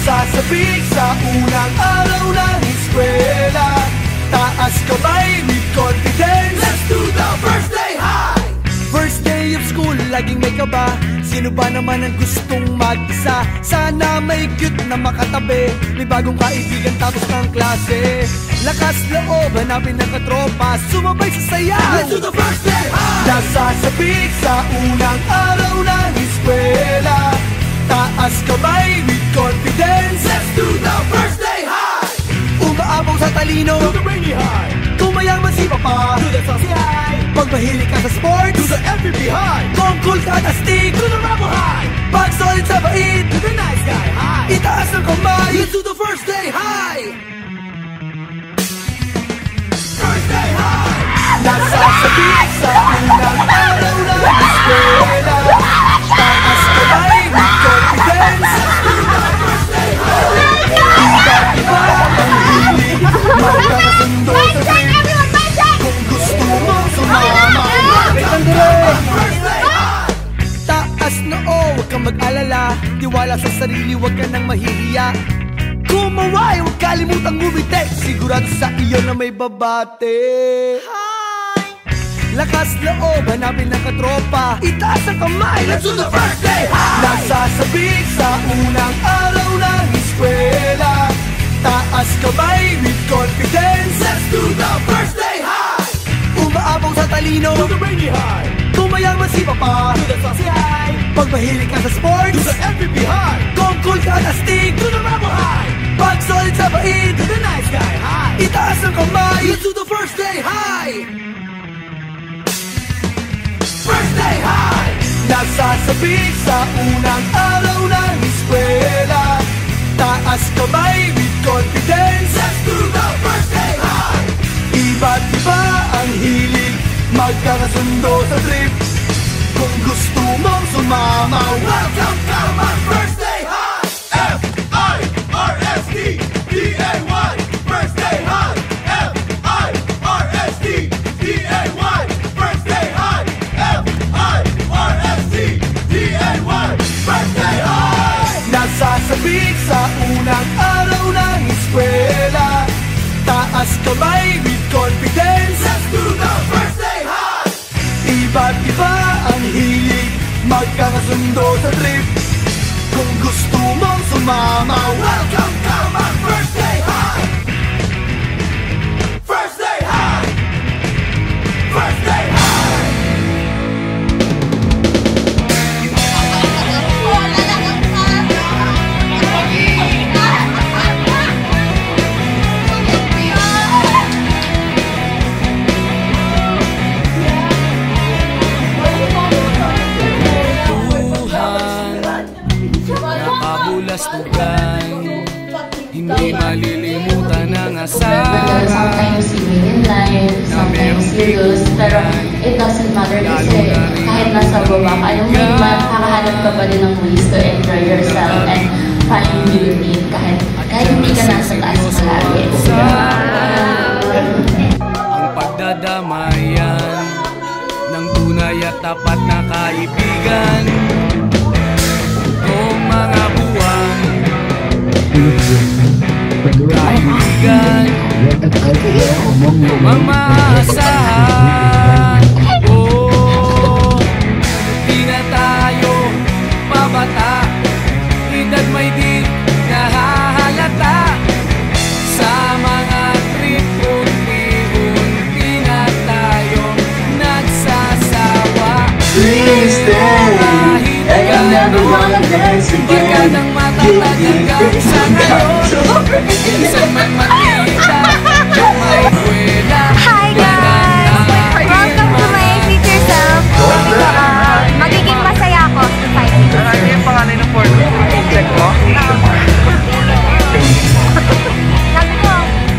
Nasasabik sa unang araw ng eskwela, taas kamay with confidence. Let's do the first day high! First day of school, laging may kaba. Sino ba naman ang gustong mag-isa? Sana may cute na makatabi, may bagong kaibigan tapos ng klase. Lakas loob, hanapin ng katropa, sumabay sa sayaw. Let's do the first day high! Nasasabik sa unang araw ng eskwela, taas kamay with confidence. Let's do the first day high! Umaapaw sa talino, do the rainy high. Kung mayaman si papa, do the saucy high. Pag mahilig ka sa sports, do the MVP high. Kung cool ka at astig, do the rebel high. Pag solid sa bait, do the nice guy high. Itaas ng kamay, let's do the first day high. First day high! Nasasabik sa unang araw ng eskwela, taas kamay with confidence. Let's do the first day high. Iba-iba ang hilig, magkakasundo sa trip. Kung gusto mong sumama, welcome to the first day high. Taas noo, huwag kang mag-alala, tiwala sa sarili, huwag ka nang mahihiya. Kumaway, huwag kalimutang ngumiti, sigurado sa iyo na may babate. Lakas loob, hanapin ng katropa, itaas ang kamay, let's do the first day high! Nasasabik sa unang araw ng eskwela, taas kamay with confidence. Let's do the first day high! Umaapaw sa talino, do the rainy high. Kung mayaman si papa, do the saucy high. Pag mahilig ka sa sports, do the MVP high. Kung cool ka at astig, do the rebel high. Pag solid sa bait, do the nice guy high. Itaas ang kamay, let's do the first day high! First day high! Nasasabik sa unang araw ng eskwela, taas kamay with confidence. Let's do the first day high! Iba't iba ang hilig, magkakasundo sa trip. Kung gusto mong sumama, welcome to my first day high! F-I-R-S-T-D-A-Y First day high! F-I-R-S-T-D-A-Y First day high! F-I-R-S-T-D-A-Y First day high! Nasasabik sa unang araw ng eskwela, taas kamay with confidence. Let's do the first day high! Iba't iba ang hilig, magkakasundo sa trip. Kung gusto mong sumama, welcome to my first day high! First day high! First day high! Napabulastugan, hindi malilimutan ang asaran. Sometimes you win in life, sometimes you lose, pero it doesn't matter kasi kahit nasa baba ka, alam mo yung makakahanap ka pa rin ng ways to enjoy yourself and find beauty kahit hindi ka nasa taas palagi. Ang pagdadamayan ng tunay at tapat na kaibigan. Kung mga buwan, kaibigan, mamaasahan. Oh, di na tayo pabata, edad may di nahahalata. Sa mga trip, unti-unti na tayong nagsasawa. Please stay, and I never wanna dance again. Pagka ng matatag hanggang sa ngayon, isang man makita yung may buwela. Hi guys! Welcome to my future self. Magiging masaya ako sa site. Ano yung pangalan ng porno? I-check mo? Sabi ko,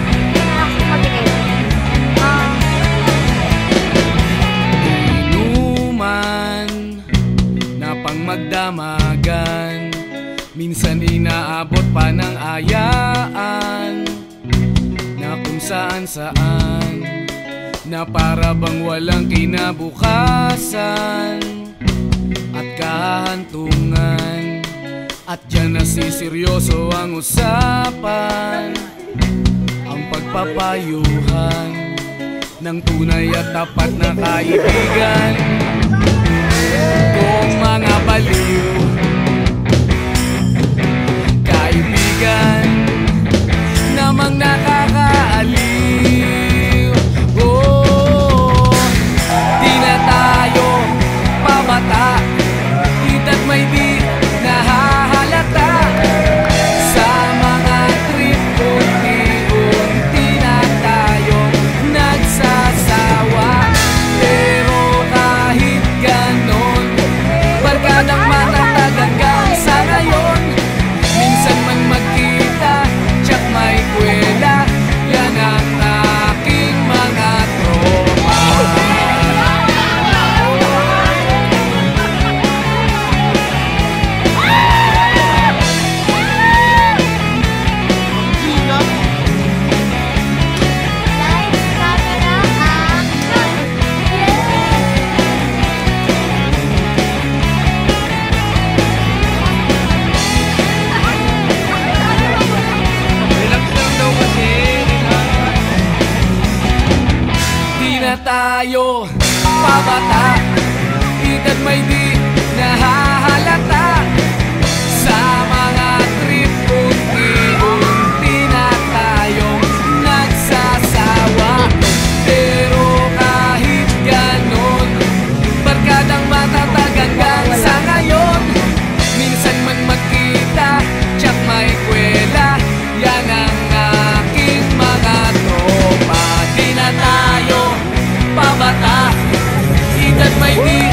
hindi na ako motivate. Inuman na pang magdamagan, minsan inaabot pa ng ayaan, na kung saan-saan, na para bang walang kinabukasan at kahantungan. At dyan nasiseryoso ang usapan, ang pagpapayuhan ng tunay at tapat na kaibigan. Kung mga baliw, kaibigan namang nakakaaliw. Oh, di na tayo pabata, ita't may di nahahalata. Sa mga trip unti-unti na tayong nagsasawa. Pero kahit ganon, barkadang matatag hanggang sa ngayon. Minsan man magkita, tsak may kwela, yan ang aking mga tropa. Lights, camera, action! Relax lang daw kasi. Di na tayo pabata, ita't may di nahahalata. Sa mga trip unti-unti na tayong nagsasawa. Pero kahit ganon, barkadang matatag hanggang sa ngayon. Minsan man magkita, tsak may kwela, yan ang aking mga tropa. Di na tayo pabata, ita't may di